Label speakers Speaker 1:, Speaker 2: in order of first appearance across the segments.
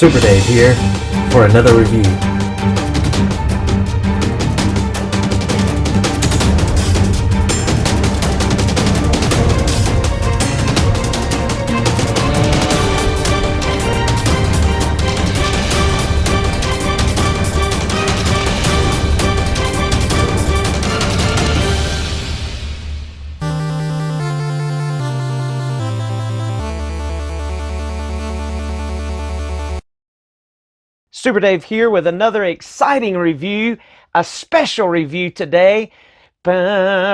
Speaker 1: Super Dave here for another review.
Speaker 2: Super Dave here with another exciting review, a special review today. Metroid,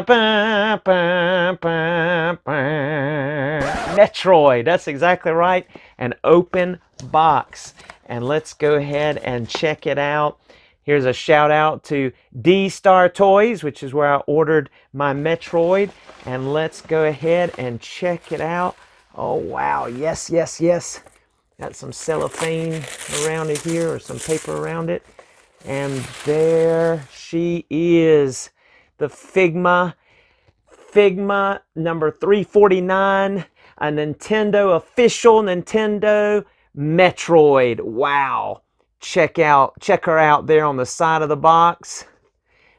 Speaker 2: that's exactly right, an open box. And let's go ahead and check it out. Here's a shout out to D-Star Toys, which is where I ordered my Metroid. And let's go ahead and check it out. Oh wow, yes, yes, yes. Got some cellophane around it here, or some paper around it. And there she is. The Figma number 349. A Nintendo official Nintendo Metroid. Wow. Check her out there on the side of the box.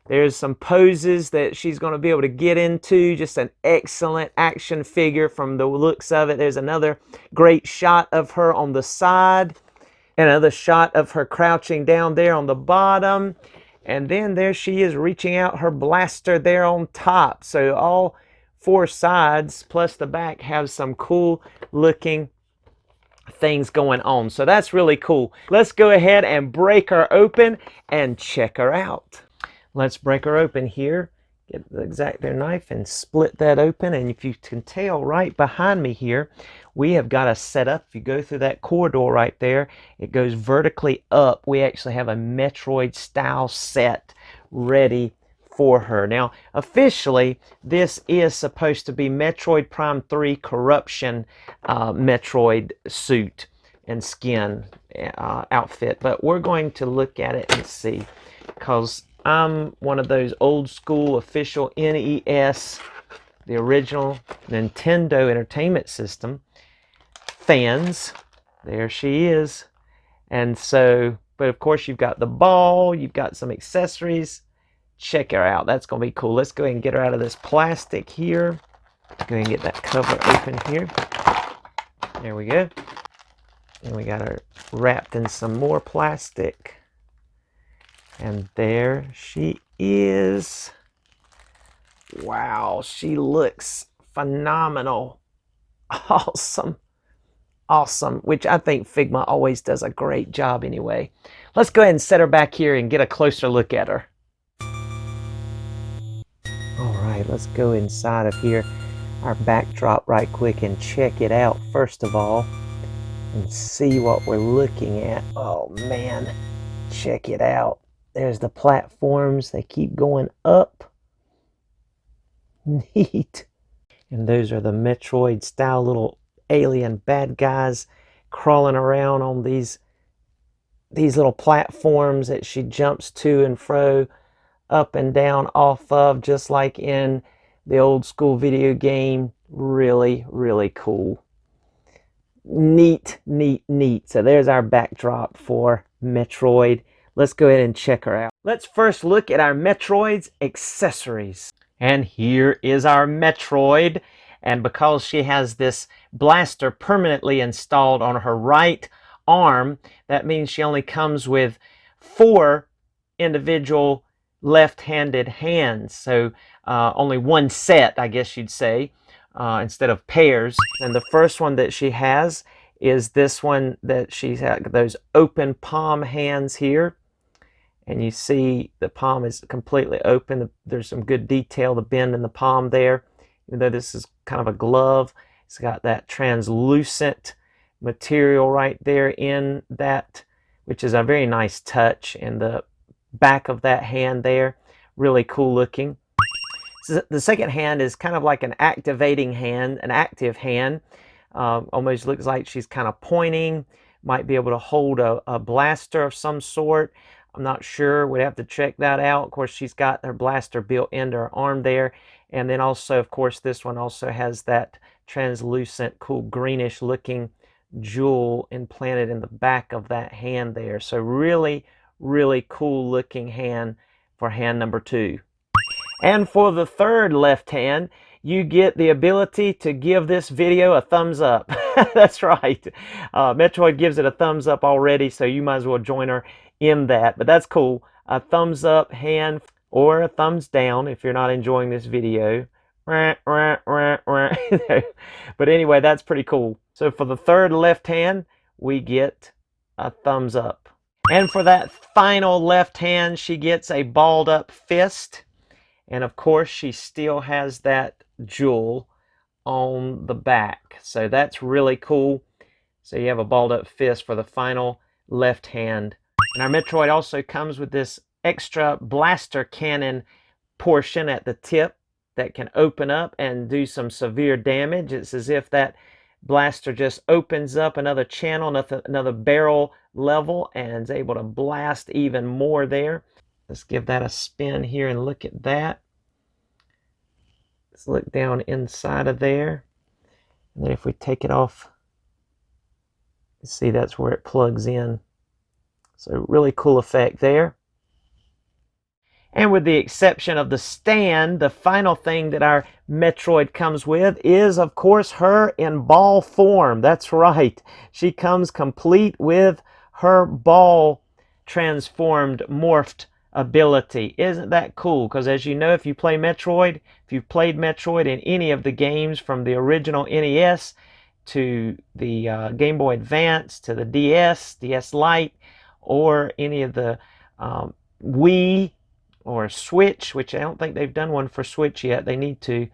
Speaker 2: There's some poses that she's going to be able to get into. Just an excellent action figure from the looks of it. There's another great shot of her on the side. Another shot of her crouching down there on the bottom. And then there she is reaching out her blaster there on top. So all four sides plus the back have some cool looking things going on. So that's really cool. Let's go ahead and break her open and check her out. Let's break her open here. Get the X-Acto knife and split that open. And if you can tell right behind me here, we have got a setup. If you go through that corridor right there, it goes vertically up. We actually have a Metroid style set ready for her. Now, officially, this is supposed to be Metroid Prime 3 Corruption Metroid suit and skin outfit. But we're going to look at it and see, because I'm one of those old school official NES, the original Nintendo Entertainment System fans. There she is. And so, but of course you've got the ball, you've got some accessories. Check her out. That's going to be cool. Let's go ahead and get her out of this plastic here. Go ahead and get that cover open here. There we go. And we got her wrapped in some more plastic. And there she is. Wow, she looks phenomenal. Awesome. Awesome. Which I think Figma always does a great job anyway. Let's go ahead and set her back here and get a closer look at her. Alright, let's go inside of here, our backdrop right quick, and check it out first of all. And see what we're looking at. Oh man, check it out. There's the platforms. They keep going up. Neat. And those are the Metroid style little alien bad guys crawling around on these little platforms that she jumps to and fro, up and down off of, just like in the old school video game. Really, really cool. Neat, neat, neat. So there's our backdrop for Metroid. Let's go ahead and check her out. Let's first look at our Metroid's accessories. And here is our Metroid. And because she has this blaster permanently installed on her right arm, that means she only comes with 4 individual left-handed hands. So only one set, I guess you'd say, instead of pairs. And the first one that she has is this one that she's got those open palm hands here. And you see the palm is completely open. There's some good detail, the bend in the palm there. Even though this is kind of a glove, it's got that translucent material right there in that, which is a very nice touch. And the back of that hand there, really cool looking. So the second hand is kind of like an activating hand, an active hand. Almost looks like she's kind of pointing, might be able to hold a blaster of some sort. I'm not sure. We'd have to check that out. Of course, she's got her blaster built into her arm there. And then also, of course, this one also has that translucent, cool greenish looking jewel implanted in the back of that hand there. So really, really cool looking hand for hand number 2. And for the third left hand, you get the ability to give this video a thumbs up. That's right. Metroid gives it a thumbs up already, so you might as well join her in that. But that's cool. A thumbs up hand or a thumbs down if you're not enjoying this video. But anyway, that's pretty cool. So for the third left hand, we get a thumbs up. And for that final left hand, she gets a balled up fist. And of course, she still has that jewel on the back. So that's really cool. So you have a balled up fist for the final left hand. And our Metroid also comes with this extra blaster cannon portion at the tip that can open up and do some severe damage. It's as if that blaster just opens up another channel, another barrel level, and is able to blast even more there. Let's give that a spin here and look at that. Let's look down inside of there. And then if we take it off, you see that's where it plugs in. So really cool effect there. And with the exception of the stand, the final thing that our Metroid comes with is, of course, her in ball form. That's right. She comes complete with her ball transformed, morphed ability. Isn't that cool? Because as you know, if you play Metroid, if you've played Metroid in any of the games from the original NES to the Game Boy Advance to the DS Lite, or any of the Wii or Switch, which I don't think they've done one for Switch yet. They need to.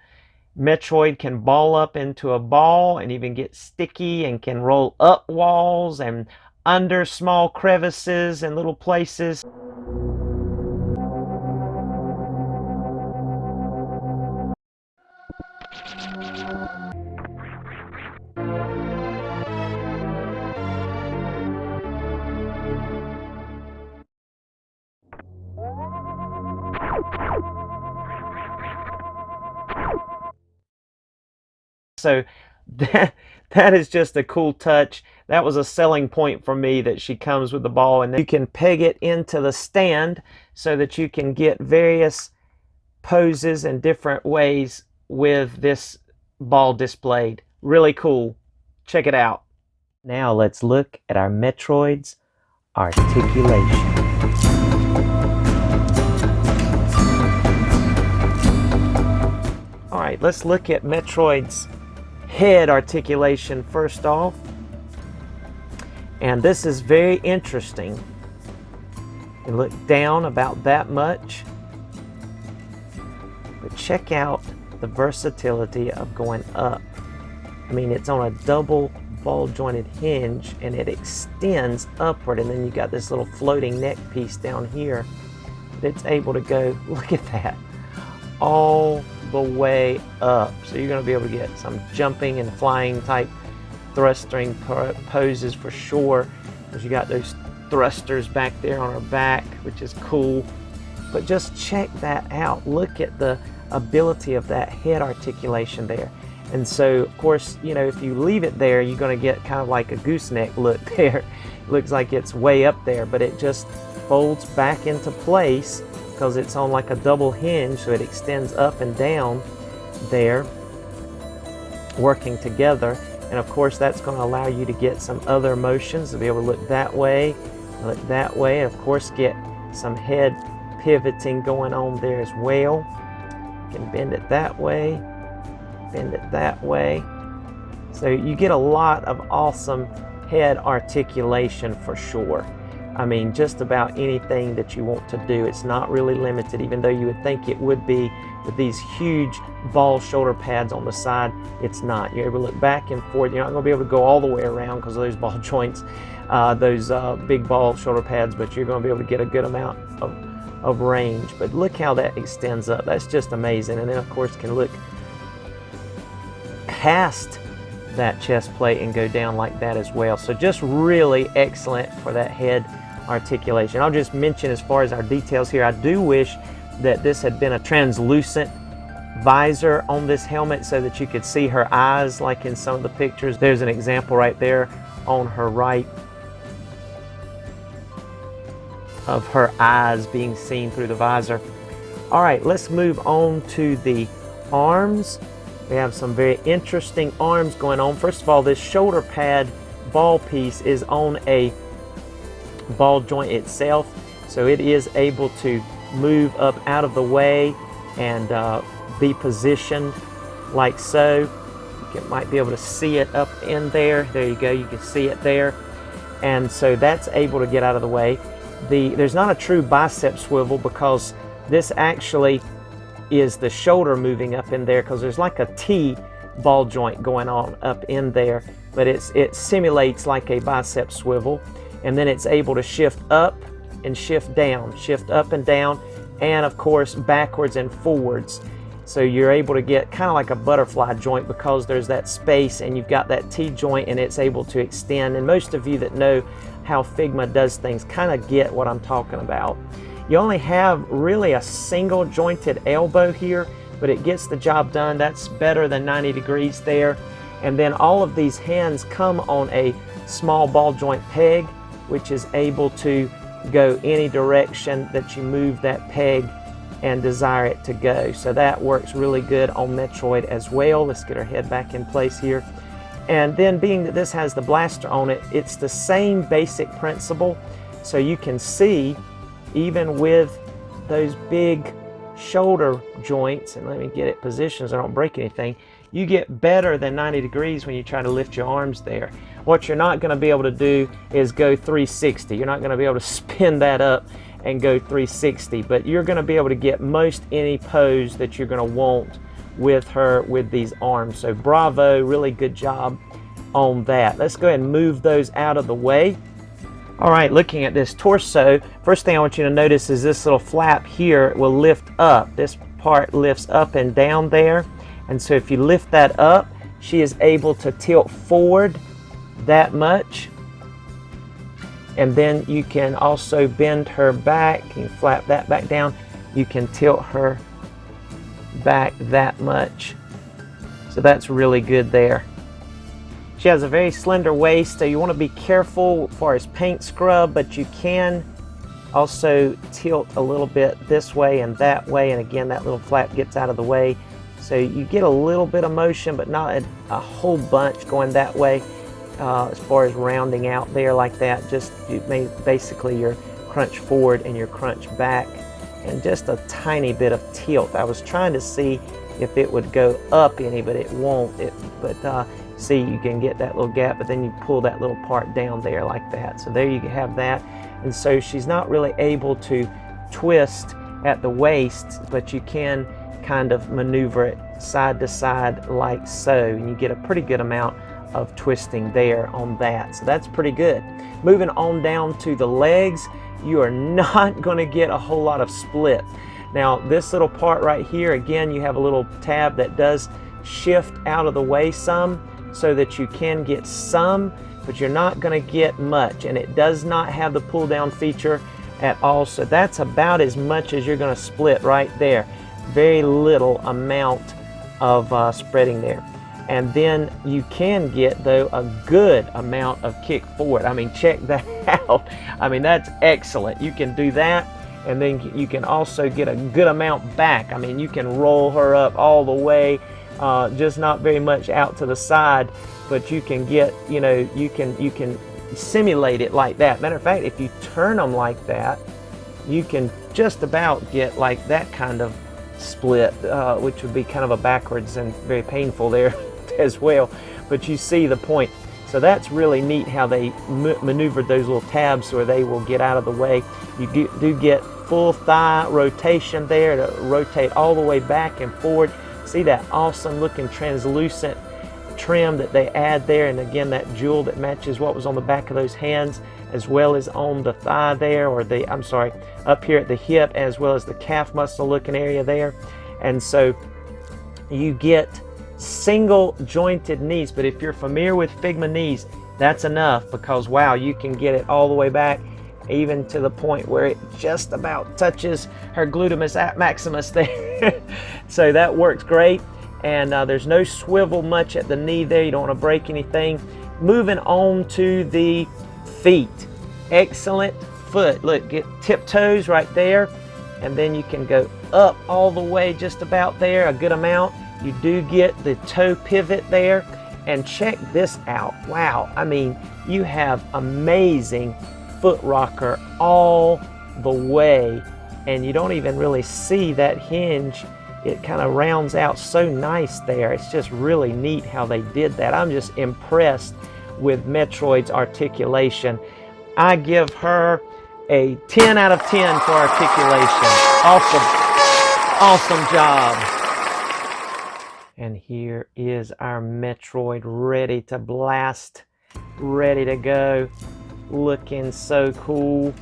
Speaker 2: Metroid can ball up into a ball and even get sticky and can roll up walls and under small crevices and little places. So that is just a cool touch. That was a selling point for me, that she comes with the ball, and then you can peg it into the stand so that you can get various poses and different ways with this ball displayed. Really cool. Check it out. Now let's look at our Metroid's articulation. All right, let's look at Metroid's head articulation first off. And this is very interesting. You look down about that much. But check out the versatility of going up. I mean, it's on a double ball jointed hinge and it extends upward, and then you got this little floating neck piece down here that's able to go, look at that, all the way up. So you're going to be able to get some jumping and flying type thrusting poses for sure, because you got those thrusters back there on her back, which is cool. But just check that out. Look at the ability of that head articulation there. And so, of course, you know, if you leave it there, you're going to get kind of like a gooseneck look there. It looks like it's way up there, but it just folds back into place because it's on like a double hinge, so it extends up and down there, working together. And of course, that's going to allow you to get some other motions, to be able to look that way, and of course get some head pivoting going on there as well. You can bend it that way, bend it that way. So you get a lot of awesome head articulation for sure. I mean, just about anything that you want to do. It's not really limited, even though you would think it would be with these huge ball shoulder pads on the side. It's not. You're able to look back and forth. You're not going to be able to go all the way around because of those ball joints, those big ball shoulder pads, but you're going to be able to get a good amount of range. But look how that extends up. That's just amazing. And then, of course, can look past that chest plate and go down like that as well. So just really excellent for that head articulation. I'll just mention, as far as our details here, I do wish that this had been a translucent visor on this helmet so that you could see her eyes like in some of the pictures. There's an example right there on her right of her eyes being seen through the visor. All right, let's move on to the arms. We have some very interesting arms going on. First of all, this shoulder pad ball piece is on a ball joint itself, so it is able to move up out of the way and be positioned like so. You might be able to see it up in there. There you go, you can see it there. And so that's able to get out of the way. There's not a true bicep swivel because this actually is the shoulder moving up in there, because there's like a T ball joint going on up in there, but it simulates like a bicep swivel. And then it's able to shift up and shift down, shift up and down, and of course backwards and forwards. So you're able to get kind of like a butterfly joint because there's that space and you've got that T joint and it's able to extend. And most of you that know how Figma does things kind of get what I'm talking about. You only have really a single jointed elbow here, but it gets the job done. That's better than 90 degrees there. And then all of these hands come on a small ball joint peg, which is able to go any direction that you move that peg and desire it to go. So that works really good on Metroid as well. Let's get our head back in place here. And then being that this has the blaster on it, it's the same basic principle. So you can see, even with those big shoulder joints, and let me get it positioned so I don't break anything, you get better than 90 degrees when you try to lift your arms there. What you're not going to be able to do is go 360. You're not going to be able to spin that up and go 360, but you're going to be able to get most any pose that you're going to want with her with these arms. So bravo, really good job on that. Let's go ahead and move those out of the way. All right, looking at this torso, first thing I want you to notice is this little flap here will lift up. This part lifts up and down there. And so if you lift that up, she is able to tilt forward that much. And then you can also bend her back. You flap that back down. You can tilt her back that much. So that's really good there. She has a very slender waist, so you want to be careful as far as paint scrub, but you can also tilt a little bit this way and that way, and again that little flap gets out of the way. So you get a little bit of motion, but not a whole bunch going that way as far as rounding out there like that. Just basically your crunch forward and your crunch back, and just a tiny bit of tilt. I was trying to see if it would go up any, but it won't. See, you can get that little gap, but then you pull that little part down there like that. So there you have that. And so she's not really able to twist at the waist, but you can kind of maneuver it side to side like so, and you get a pretty good amount of twisting there on that. So that's pretty good. Moving on down to the legs, you are not going to get a whole lot of split. Now this little part right here, again, you have a little tab that does shift out of the way some so that you can get some, but you're not going to get much, and it does not have the pull down feature at all. So that's about as much as you're going to split right there. Very little amount of spreading there. And then you can get, though, a good amount of kick forward. I mean, check that out. I mean, that's excellent. You can do that, and then you can also get a good amount back. I mean, you can roll her up all the way, just not very much out to the side, but you can get, you know, you can simulate it like that. Matter of fact, if you turn them like that, you can just about get like that kind of split, which would be kind of a backwards and very painful there as well, but you see the point. So that's really neat how they maneuvered those little tabs where they will get out of the way. You do get full thigh rotation there to rotate all the way back and forward. See that awesome looking translucent trim that they add there, and again that jewel that matches what was on the back of those hands, as well as on the thigh there, or the, I'm sorry, up here at the hip, as well as the calf muscle looking area there. And so you get single jointed knees, but if you're familiar with Figma knees, that's enough, because wow, you can get it all the way back, even to the point where it just about touches her glutamus maximus there. So that works great. And there's no swivel much at the knee there. You don't want to break anything. Moving on to the feet. Excellent foot. Look, get tiptoes right there. And then you can go up all the way just about there, a good amount. You do get the toe pivot there. And check this out. Wow, I mean, you have amazing foot rocker all the way. And you don't even really see that hinge. It kind of rounds out so nice there. It's just really neat how they did that. I'm just impressed with Metroid's articulation. I give her a 10 out of 10 for articulation. Awesome job. And here is our Metroid ready to blast, ready to go. Looking so cool.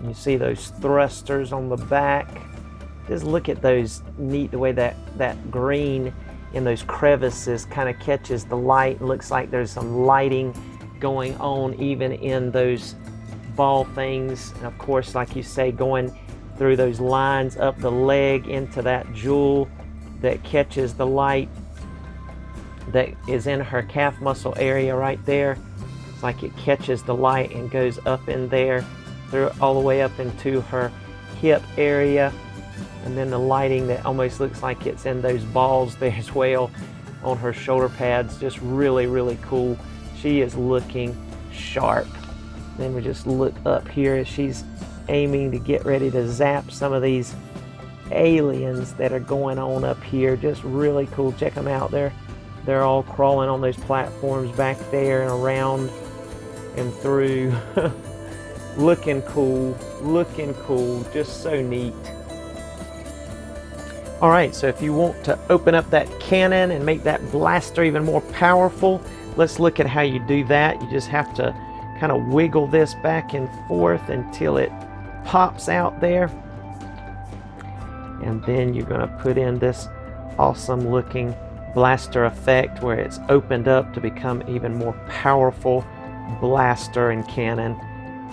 Speaker 2: You see those thrusters on the back. Just look at those neat, the way that green in those crevices kind of catches the light. Looks like there's some lighting going on even in those ball things. And of course, like you say, going through those lines up the leg into that jewel that catches the light that is in her calf muscle area right there. It's like it catches the light and goes up in there, through all the way up into her hip area. And then the lighting that almost looks like it's in those balls there as well on her shoulder pads. Just really, really cool. She is looking sharp. Then we just look up here as she's aiming to get ready to zap some of these aliens that are going on up here. Just really cool. Check them out there. They're all crawling on those platforms back there and around and through. Looking cool. Looking cool. Just so neat. Alright, so if you want to open up that cannon and make that blaster even more powerful, let's look at how you do that. You just have to kind of wiggle this back and forth until it pops out there. And then you're going to put in this awesome looking blaster effect where it's opened up to become even more powerful blaster and cannon.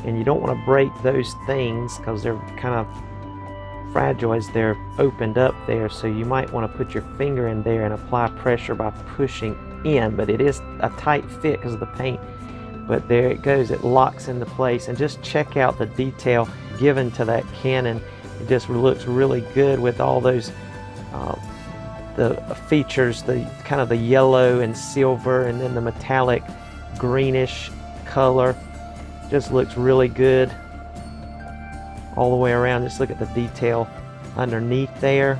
Speaker 2: And you don't want to break those things because they're kind of fragile as they're opened up there, so you might want to put your finger in there and apply pressure by pushing in, but it is a tight fit because of the paint. But there it goes, it locks into place. And just check out the detail given to that cannon. It just looks really good with all those the features, the kind of the yellow and silver and then the metallic greenish color. Just looks really good all the way around. Just look at the detail underneath there.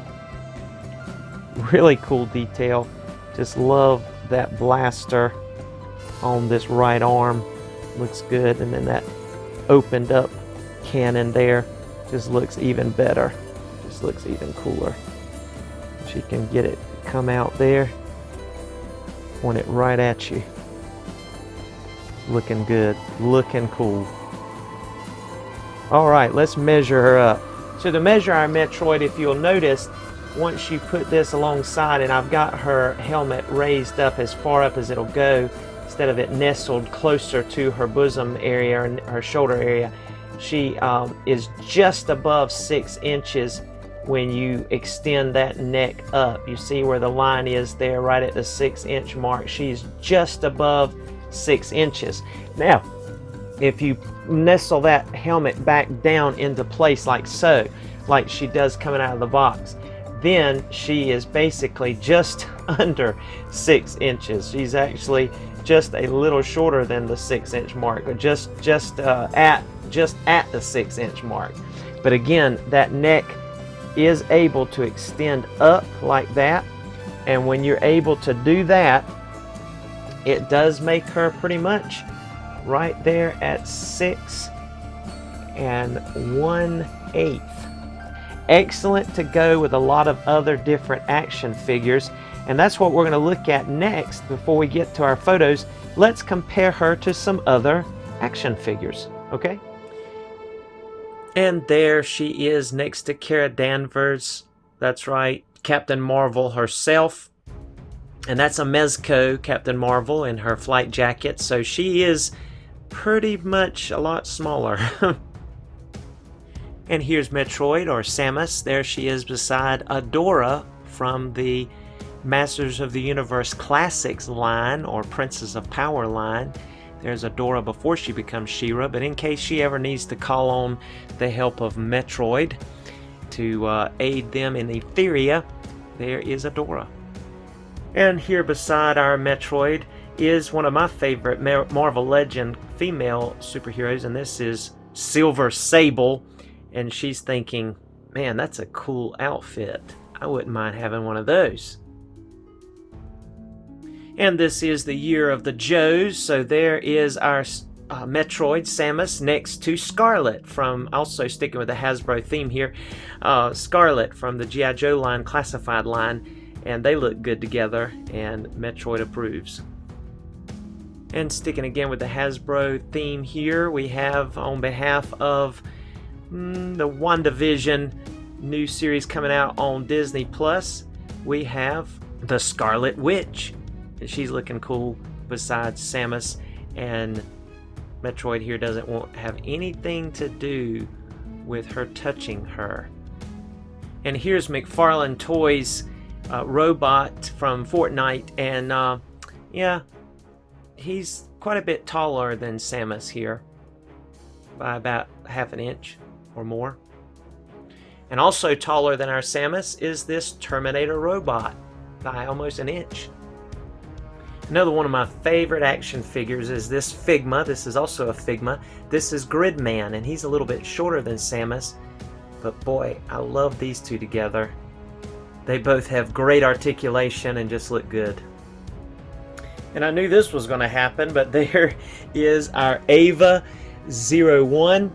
Speaker 2: Really cool detail. Just love that blaster on this right arm. Looks good. And then that opened up cannon there just looks even better. Just looks even cooler. She can get it come out there, point it right at you. Looking good, looking cool. All right, let's measure her up. So to measure our Metroid, if you'll notice, once you put this alongside, and I've got her helmet raised up as far up as it'll go, instead of it nestled closer to her bosom area or her shoulder area, she is just above 6 inches when you extend that neck up. You see where the line is there, right at the 6-inch mark. She's just above 6 inches. Now, if you nestle that helmet back down into place like so, like she does coming out of the box, then she is basically just under 6 inches. She's actually just a little shorter than the 6-inch mark, or just at the 6-inch mark. But again, that neck is able to extend up like that, and when you're able to do that, it does make her pretty much right there at 6 1/8. Excellent to go with a lot of other different action figures, and that's what we're going to look at next. Before we get to our photos, let's compare her to some other action figures, okay? And there she is next to Kara Danvers. That's right, Captain Marvel herself. And that's a Mezco Captain Marvel in her flight jacket, so she is pretty much a lot smaller. And here's Metroid, or Samus. There she is beside Adora from the Masters of the Universe Classics line, or Princess of Power line. There's Adora before she becomes She-Ra, but in case she ever needs to call on the help of Metroid to aid them in Etheria, there is Adora. And here beside our Metroid is one of my favorite Marvel Legend female superheroes, and this is Silver Sable. And she's thinking, man, that's a cool outfit. I wouldn't mind having one of those. And this is the year of the Joes, so there is our Metroid Samus next to Scarlet from, also sticking with the Hasbro theme here, Scarlet from the G.I. Joe line, classified line, and they look good together, and Metroid approves. And sticking again with the Hasbro theme here, we have, on behalf of the WandaVision new series coming out on Disney Plus, we have the Scarlet Witch. She's looking cool besides Samus, and Metroid here doesn't have anything to do with her touching her. And here's McFarlane Toys robot from Fortnite, and yeah, he's quite a bit taller than Samus here by about half an inch or more. And also taller than our Samus is this Terminator robot by almost an inch. Another one of my favorite action figures is this Figma. This is also a Figma. This is Gridman, and he's a little bit shorter than Samus, but boy, I love these two together. They both have great articulation and just look good. And I knew this was going to happen, but there is our Ava 01,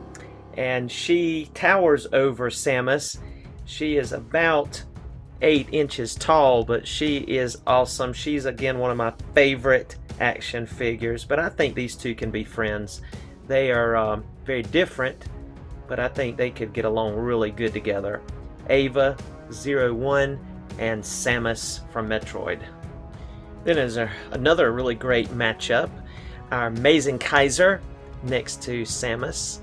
Speaker 2: and she towers over Samus. She is about 8 inches tall, but she is awesome. She's again one of my favorite action figures, but I think these two can be friends. They are very different, but I think they could get along really good together. Ava 01 and Samus from Metroid. Then there's another really great matchup, our Amazing Kaiser next to Samus,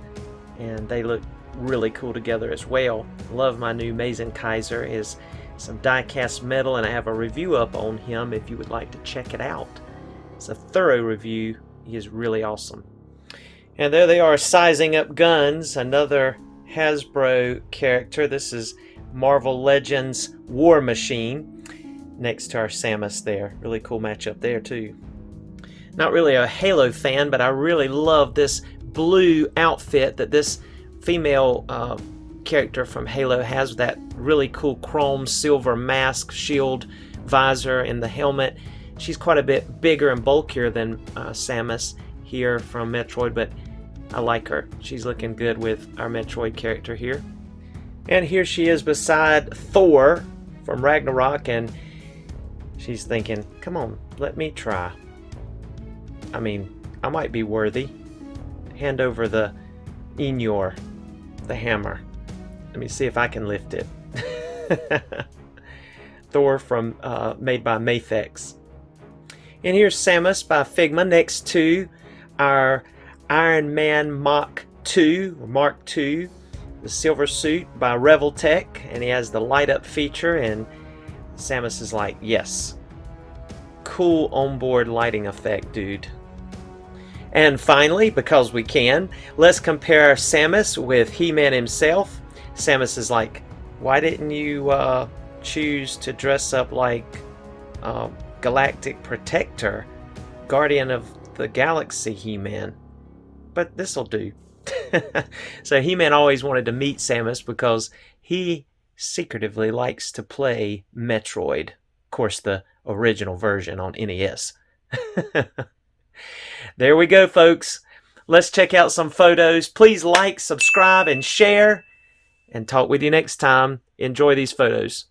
Speaker 2: and they look really cool together as well. Love my new Amazing Kaiser. Is some die-cast metal, and I have a review up on him if you would like to check it out. It's a thorough review. He is really awesome. And there they are, sizing up guns, another Hasbro character. This is Marvel Legends War Machine next to our Samus there. Really cool matchup there too. Not really a Halo fan, but I really love this blue outfit that this female character from Halo has, that really cool chrome silver mask, shield, visor, and the helmet. She's quite a bit bigger and bulkier than Samus here from Metroid, but I like her. She's looking good with our Metroid character here. And here she is beside Thor from Ragnarok, and she's thinking, come on, let me try. I mean, I might be worthy. Hand over the Enyor, the hammer. Let me see if I can lift it. Thor from made by Mafex. And here's Samus by Figma next to our Iron Man Mach 2, or Mark II, the silver suit by Reveltech, and he has the light up feature, and Samus is like, yes, cool onboard lighting effect, dude. And finally, because we can, let's compare Samus with He-Man himself. Samus is like, why didn't you choose to dress up like Galactic Protector, Guardian of the Galaxy He-Man? But this'll do. So He-Man always wanted to meet Samus because he secretively likes to play Metroid. Of course, the original version on NES. There we go, folks. Let's check out some photos. Please like, subscribe, and share. And talk with you next time. Enjoy these photos.